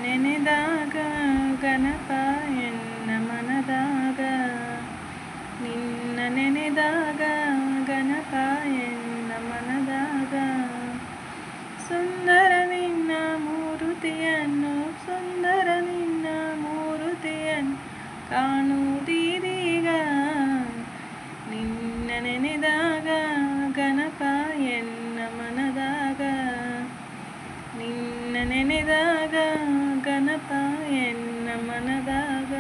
ನೆನೆದಾಗ ಗಣಪ ಎನ್ನ ಮನದಾಗ ನಿನ್ನ ನೆನೆದಾಗ ಗಣಪ ಎನ್ನ ಮನದಾಗ ಸುಂದರ ನಿನ್ನ ಮೂರುತಿಯನ್ನು ಸುಂದರ ನಿನ್ನ ಮೂರುತಿಯನ್ನು ಕಾಣುವುದೀಗ ನಿನ್ನ ನೆನೆದಾಗ ಗಣಪ ಎನ್ನ ಮನದಾಗ ನಿನ್ನ ನೆನೆದಾಗ ಗಣಪ ಎನ್ನ ಮನದಾಗ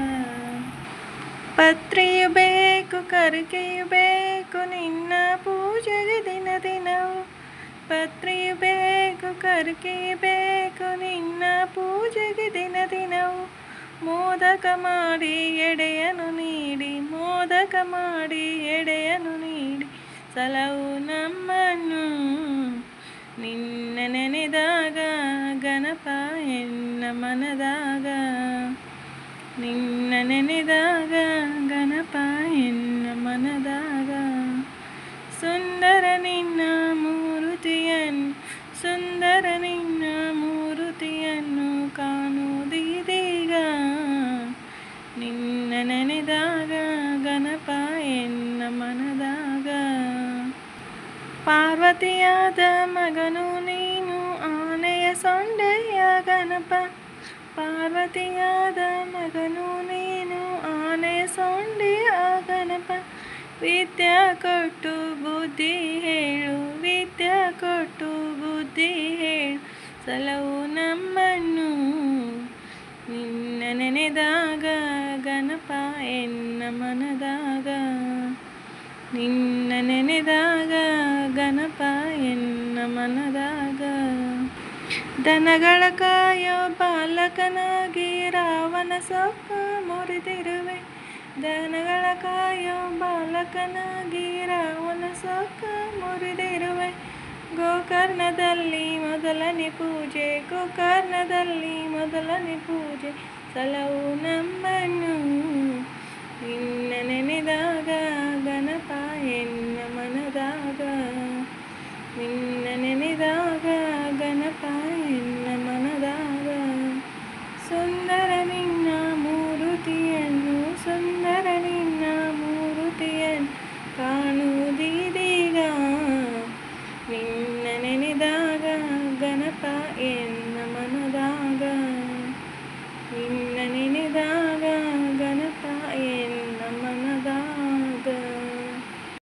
ಪತ್ರಿಯು ಬೇಕು ಕರಿಕೆಯು ಬೇಕು ನಿನ್ನ ಪೂಜೆಗೆ ದಿನ ದಿನವು ಪತ್ರಿಯು ಬೇಕು ಕರಿಕೆಯು ಬೇಕು ನಿನ್ನ ಪೂಜೆಗೆ ದಿನ ದಿನವು ಮೋದಕ ಮಾಡಿ ಎಡೆಯನ್ನು ನೀಡಿ ಮೋದಕ ಮಾಡಿ ಎಡೆಯನ್ನು ನೀಡಿ ಸಲವು ನಮ್ಮನ್ನು ನಿನ್ನ ನೆನೆದಾಗ ಗಣಪ ಎನ್ನ ಮನದಾಗ ನಿನ್ನ ನೆನೆದಾಗ ಗಣಪ ಎನ್ನ ಮನದಾಗ ಸುಂದರ ನಿನ್ನ ಮೂರುತಿಯನ್ನು ಸುಂದರ ನಿನ್ನ ಮೂರುತಿಯನ್ನು ಕಾಣುವುದೀಗ ನಿನ್ನ ನೆನೆದಾಗ ಗಣಪ ಎನ್ನ ಮನದಾಗ ಪಾರ್ವತಿಯಾದ ಮಗನು ನೀನು ಆನೆಯ ಸೊಂಡೆಯ ಗಣಪ ಪಾರ್ವತಿಯಾದ ಮಗನು ನೀನು ಆನೆಯ ಸೊಂಡೆಯ ಗಣಪ ವಿದ್ಯಾ ಕೊಟ್ಟು ಬುದ್ಧಿ ಹೇಳು ವಿದ್ಯಾ ಕೊಟ್ಟು ಬುದ್ಧಿ ಹೇಳು ಸಲವು ನಮ್ಮನ್ನು ನಿನ್ನ ನೆನೆದಾಗ ಗಣಪ ಎನ್ನ ಮನದಾಗ ನಿನ್ನ ನೆನೆದಾಗ ಗಣಪ ಎನ್ನ ಮನದಾಗ ದನಗಳ ಕಾಯೋ ಬಾಲಕನಾಗಿ ರಾವಣ ಸೊಕ್ಕ ಮುರಿದಿರುವೆ ದನಗಳ ಕಾಯೋ ಬಾಲಕನಾಗಿ ರಾವಣ ಸೊಕ್ಕ ಮುರಿದಿರುವೆ ಗೋಕರ್ಣದಲ್ಲಿ ಮೊದಲನೇ ಪೂಜೆ ಗೋಕರ್ಣದಲ್ಲಿ ಮೊದಲನೇ ಪೂಜೆ ಸಲವು ನಮ್ಮನ್ನು ನಿನ್ನ ನೆನೆದಾಗ ಗಣಪ ಎನ್ನ ಮನದಾಗ ನಿನ್ನ